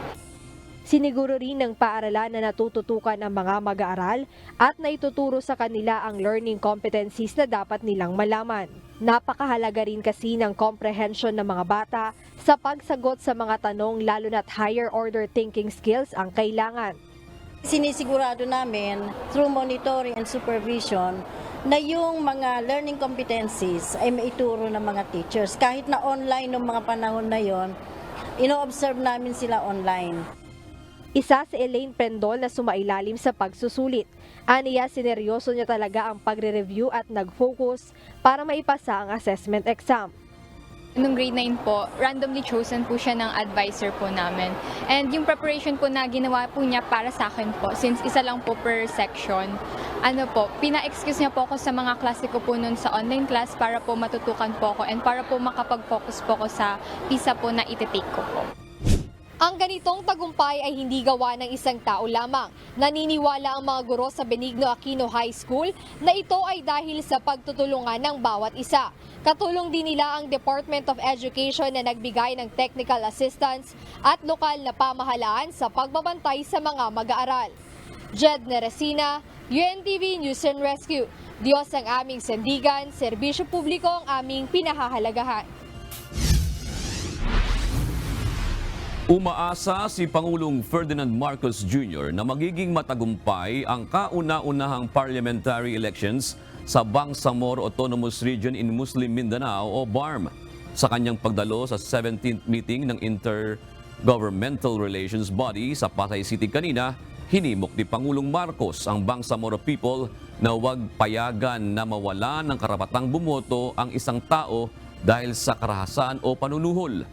Siniguro rin ng paaralan na natututukan ang mga mag-aaral at naituturo sa kanila ang learning competencies na dapat nilang malaman. Napakahalaga rin kasi ng comprehension ng mga bata sa pagsagot sa mga tanong lalo na't higher order thinking skills ang kailangan. Sinisigurado namin through monitoring and supervision na yung mga learning competencies ay maituro ng mga teachers. Kahit na online ng mga panahon na yon, ino-observe namin sila online. Isa si Elaine Pendol na sumailalim sa pagsusulit. Aniya, sineryoso niya talaga ang pagre-review at nag-focus para maipasa ang assessment exam. Nung grade 9 po, randomly chosen po siya ng advisor po namin. And yung preparation po na ginawa po niya para sa akin po, since isa lang po per section, pina-excuse niya po ako sa mga klase ko po nun sa online class para po matutukan po ako and para po makapag-focus po ako sa PISA po na iti-take ko po. Ang ganitong tagumpay ay hindi gawa ng isang tao lamang. Naniniwala ang mga guro sa Benigno Aquino High School na ito ay dahil sa pagtutulungan ng bawat isa. Katulong din nila ang Department of Education na nagbigay ng technical assistance at lokal na pamahalaan sa pagbabantay sa mga mag-aaral. Jed Neresina, UNTV News and Rescue. Diyos ang aming sandigan, serbisyo publiko ang aming pinahahalagahan. Umaasa si Pangulong Ferdinand Marcos Jr. na magiging matagumpay ang kauna-unahang parliamentary elections sa Bangsamoro Autonomous Region in Muslim Mindanao o BARM. Sa kanyang pagdalo sa 17th meeting ng Intergovernmental Relations Body sa Pasay City kanina, hinimok ni Pangulong Marcos ang Bangsamoro people na huwag payagan na mawala ng karapatang bumoto ang isang tao dahil sa karahasan o panunuhol.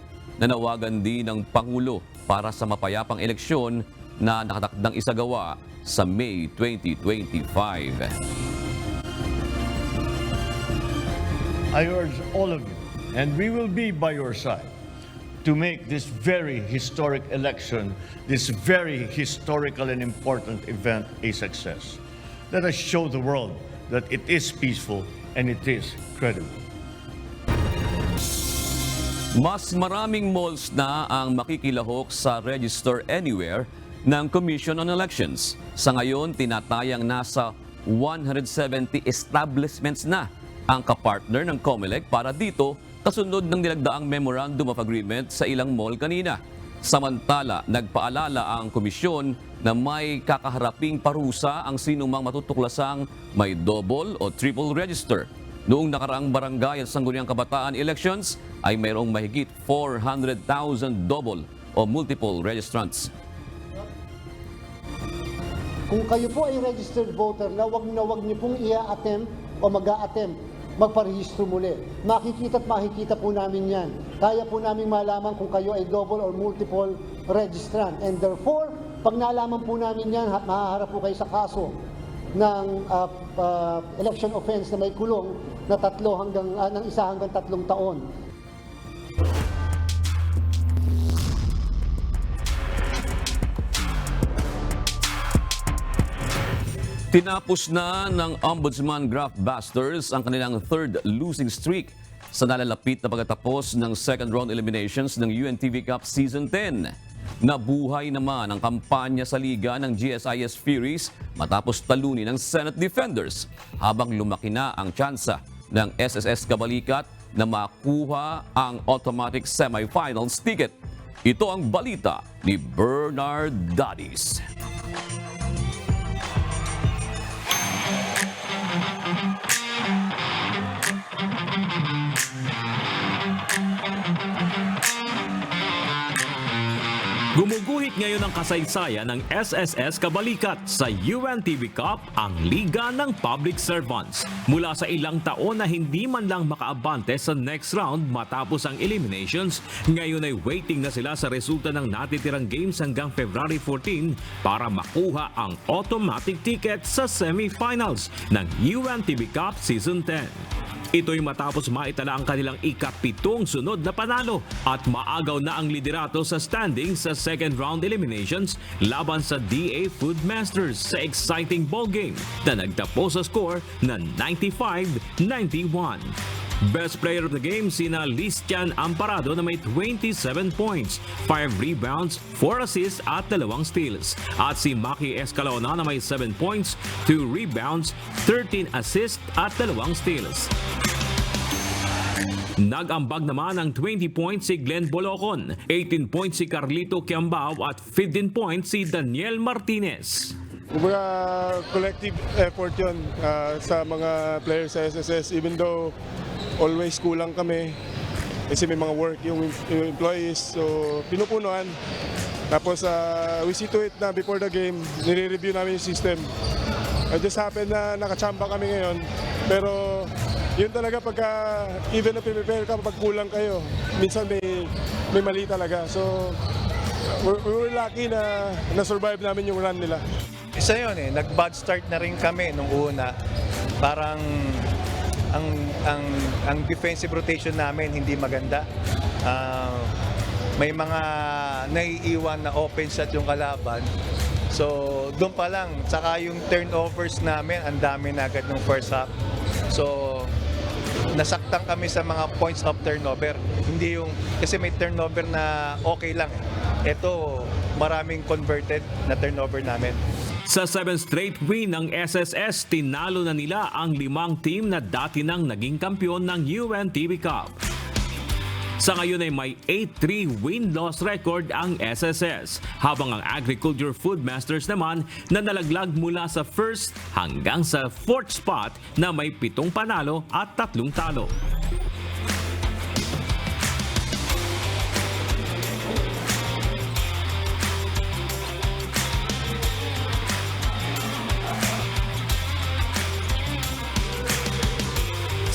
Nanawagan din ng Pangulo para sa mapayapang eleksyon na nakatakdang isagawa sa May 2025. I urge all of you, and we will be by your side, to make this very historic election, this very historical and important event a success. Let us show the world that it is peaceful and it is credible. Mas maraming malls na ang makikilahok sa Register Anywhere ng Commission on Elections. Sa ngayon, tinatayang nasa 170 establishments na ang kapartner ng COMELEC para dito kasunod ng nilagdaang Memorandum of Agreement sa ilang mall kanina. Samantala, nagpaalala ang komisyon na may kakaharaping parusa ang sinumang matutoklasang may double o triple register. Noong nakaraang barangay at sangguniang kabataan elections ay mayroong mahigit 400,000 double o multiple registrants. Kung kayo po ay registered voter na wag niyo pong i-attempt o mag-a-attempt, magparehistro muli. Makikita at makikita po namin yan. Kaya po namin malaman kung kayo ay double or multiple registrant. And therefore, pag nalaman po namin yan, mahaharap po kayo sa kaso ng election offense na may kulong na ng 1 hanggang 3 taon. Tinapos na ng Ombudsman Graf Basters ang kanilang third losing streak sa nalalapit na pagkatapos ng second round eliminations ng UNTV Cup Season 10. Nabuhay naman ang kampanya sa liga ng GSIS Furies matapos talunin ng Senate Defenders habang lumaki na ang tsansa ng SSS Kabalikat na makuha ang automatic semifinals ticket. Ito ang balita ni Bernard Dadis. Gumuguhit Bumalik ngayon ang kasaysayan ng SSS Kabalikat sa UNTV Cup, ang Liga ng Public Servants. Mula sa ilang taon na hindi man lang makaabante sa next round matapos ang eliminations, ngayon ay waiting na sila sa resulta ng natitirang games hanggang February 14 para makuha ang automatic ticket sa semifinals ng UNTV Cup Season 10. Ito'y matapos maitala ang kanilang ika-7 sunod na panalo at maagaw na ang liderato sa standings sa second round eliminations laban sa DA Food Masters sa exciting ball game na nagtapos sa score na 95-91. Best player of the game sina Listian Amparado na may 27 points, 5 rebounds, 4 assists at 2 steals. At si Maki Escalona na may 7 points, 2 rebounds, 13 assists at 2 steals. Nag-ambag naman ang 20 points si Glenn Bolocon, 18 points si Carlito Kiambao at 15 points si Daniel Martinez. Kumbaga, collective effort yun sa mga players sa SSS, even though always kulang kami kasi may mga work yung employees, so pinupunuan. Tapos we see to it na before the game, nire-review namin yung system. It just happened na nakachamba kami ngayon, pero yun talaga pagka even na prepare ka pag kulang kayo, minsan may mali talaga. So we're lucky na na-survive namin yung run nila. Isa yun nag-bad start na rin kami nung una. Parang ang defensive rotation namin hindi maganda. May mga naiiwan na open shot yung kalaban. So doon pa lang, saka yung turnovers namin, ang dami na agad ng first half. So nasaktan kami sa mga points of turnover. Hindi yung, kasi may turnover na okay lang. Ito, maraming converted na turnover namin. Sa 7th straight win ng SSS, tinalo na nila ang 5 team na dati nang naging kampyon ng UNTV Cup. Sa ngayon ay may 8-3 win-loss record ang SSS, habang ang Agriculture Food Masters naman na nalaglag mula sa 1st hanggang sa 4th spot na may 7 panalo at 3 talo.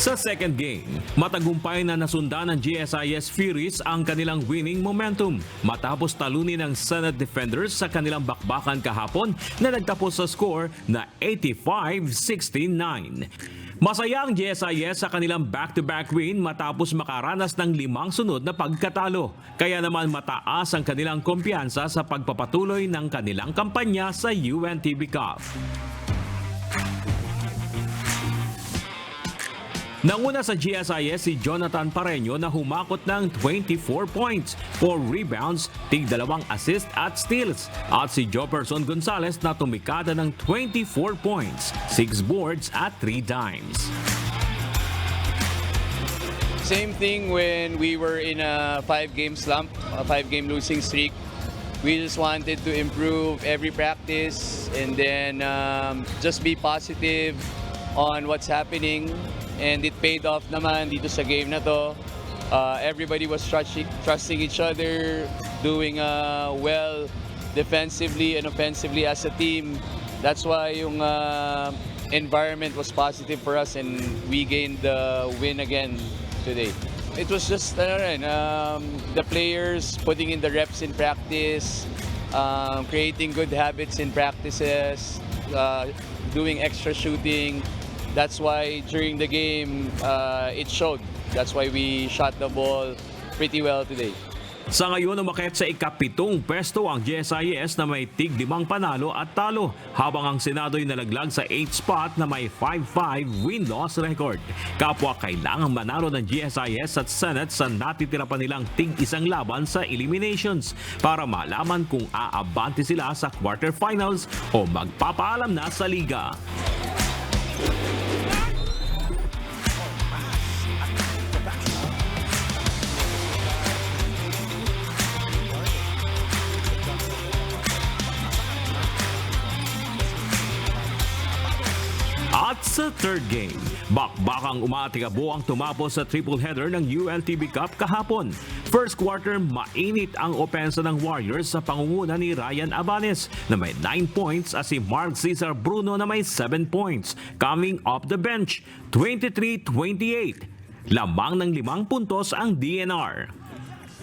Sa second game, matagumpay na nasundan ng GSIS Furies ang kanilang winning momentum matapos talunin ng Senate Defenders sa kanilang bakbakan kahapon na nagtapos sa score na 85-69. Masaya ang GSIS sa kanilang back-to-back win matapos makaranas ng 5 sunod na pagkatalo. Kaya naman mataas ang kanilang kumpiyansa sa pagpapatuloy ng kanilang kampanya sa UNTV Cup. Nanguna sa GSIS si Jonathan Pareño na humakot ng 24 points, 4 rebounds, tig-2 assist at steals. At si Jefferson Gonzalez na tumikada ng 24 points, 6 boards at 3 dimes. Same thing when we were in a 5-game slump, a 5-game losing streak. We just wanted to improve every practice and then just be positive on what's happening. And it paid off naman dito sa game na to. Everybody was trusting each other, doing well defensively and offensively as a team. That's why yung environment was positive for us and we gained the win again today. It was just the players putting in the reps in practice, creating good habits in practices, doing extra shooting. That's why during the game, it showed. That's why we shot the ball pretty well today. Sa ngayon, umakyat sa ika-7 pwesto ang GSIS na may tig-5 panalo at talo, habang ang Senado'y nalaglag sa 8th spot na may 5-5 win-loss record. Kapwa kailangang manalo ng GSIS at Senate sa natitira pa nilang tig-1 laban sa eliminations para malaman kung aabante sila sa quarterfinals o magpapaalam na sa liga. At sa third game, bakbakang umatikabo ang tumapos sa triple header ng UNTV Cup kahapon. First quarter, mainit ang opensa ng Warriors sa pangunguna ni Ryan Abanes na may 9 points at si Mark Cesar Bruno na may 7 points. Coming off the bench, 23-28. Lamang ng 5 puntos ang DNR.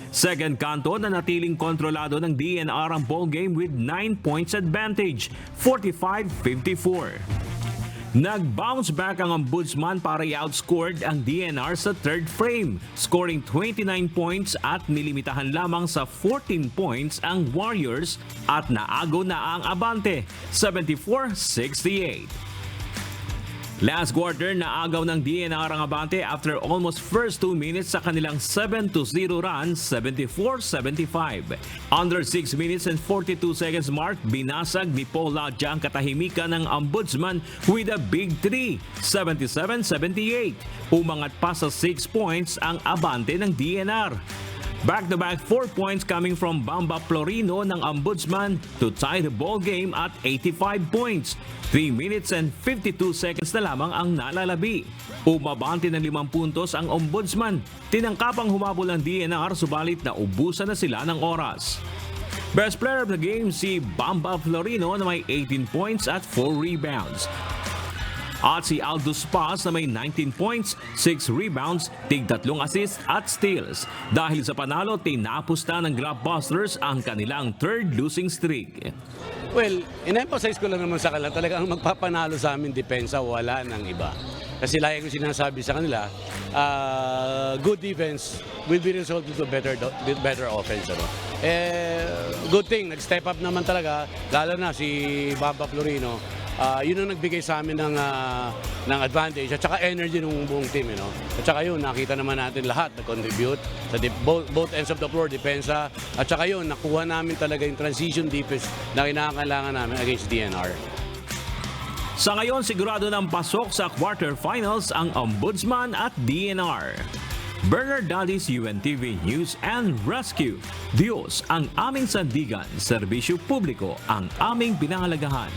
Second kanto na natiling kontrolado ng DNR ang ball game with 9 points advantage, 45-54. Nag-bounce back ang Ombudsman para i-outscored ang DNR sa third frame, scoring 29 points at nilimitahan lamang sa 14 points ang Warriors at naagaw na ang Abante, 74-68. Last quarter, naagaw ng DNR ang Abante after almost first 2 minutes sa kanilang 7-0 run, 74-75. Under 6 minutes and 42 seconds mark, binasag ni Paul Ladja ang katahimikan ng Ombudsman with a big 3, 77-78. Umangat pa sa 6 points ang Abante ng DNR. Back-to-back 4 points coming from Bamba Florino ng Ombudsman to tie the ball game at 85 points. 3 minutes and 52 seconds na lamang ang nalalabi. Umabante ng 5 puntos ang Ombudsman. Tinangkapang humabol ang DNR subalit na ubusan na sila ng oras. Best player of the game si Bamba Florino na may 18 points at 4 rebounds. At si Aldous Paz na may 19 points, 6 rebounds, tig-3 assists at steals. Dahil sa panalo, tinapos na ng Grabbusters ang kanilang third losing streak. Well, in-emphasize ko lang naman sa kanila, talagang magpapanalo sa amin depensa, wala nang iba. Kasi lagi ko sinasabi sa kanila, good defense will be resulted to better offense. Ano? Good thing, nag-step up naman talaga, lalo na si Bamba Florino. Yun ang nagbigay sa amin ng advantage at saka energy ng buong team. At saka yun, nakita naman natin lahat nag-contribute sa both ends of the floor, depensa. At saka yun, nakuha namin talaga yung transition defense na kinakailangan namin against DNR. Sa ngayon, sigurado ng pasok sa quarterfinals ang Ombudsman at DNR. Bernard Dadis, UNTV News and Rescue. Diyos ang aming sandigan, serbisyo publiko ang aming pinahalagahan.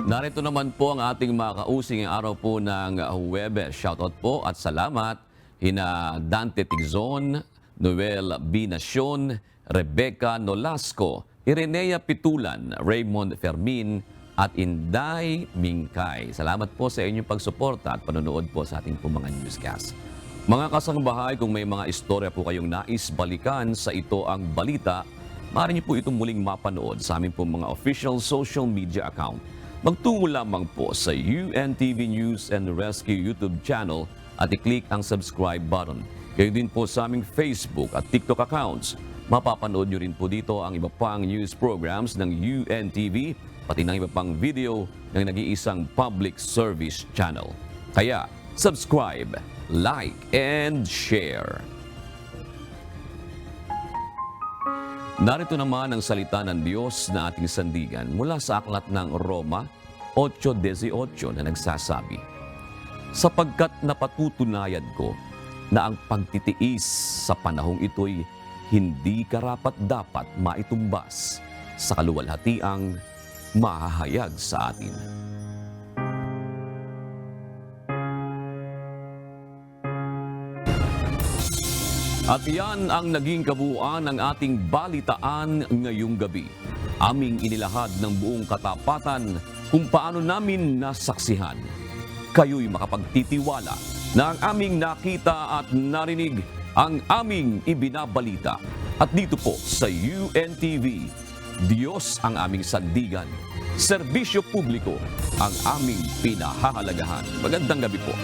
Narito naman po ang ating mga kausing ng araw po ng Huwebes. Shoutout po at salamat hina Dante Tigzon, Noel Binacion, Rebecca Nolasco, Irenea Pitulan, Raymond Fermin at Inday Mingkay. Salamat po sa inyong pagsuporta at panonood po sa ating po mga newscast. Mga kasangbahay, kung may mga istorya po kayong nais balikan sa Ito Ang Balita, maaari niyo po itong muling mapanood sa aming po mga official social media account. Magtungo lamang po sa UNTV News and Rescue YouTube channel at i-click ang subscribe button. Gayon din po sa aming Facebook at TikTok accounts. Mapapanood nyo rin po dito ang iba pang news programs ng UNTV, pati ng iba pang video ng nag-iisang public service channel. Kaya, subscribe, like, and share. Narito naman ang salita ng Diyos na ating sandigan mula sa aklat ng Roma 8:18 na nagsasabi, sapagkat napatutunayan ko na ang pagtitiis sa panahong ito'y hindi karapat-dapat maitumbas sa kaluwalhatiang mahahayag sa atin. At yan ang naging kabuuan ng ating balitaan ngayong gabi. Aming inilahad ng buong katapatan kung paano namin nasaksihan. Kayo'y makapagtitiwala na ang aming nakita at narinig ang aming ibinabalita. At dito po sa UNTV, Diyos ang aming sandigan. Serbisyo publiko ang aming pinahahalagahan. Magandang gabi po.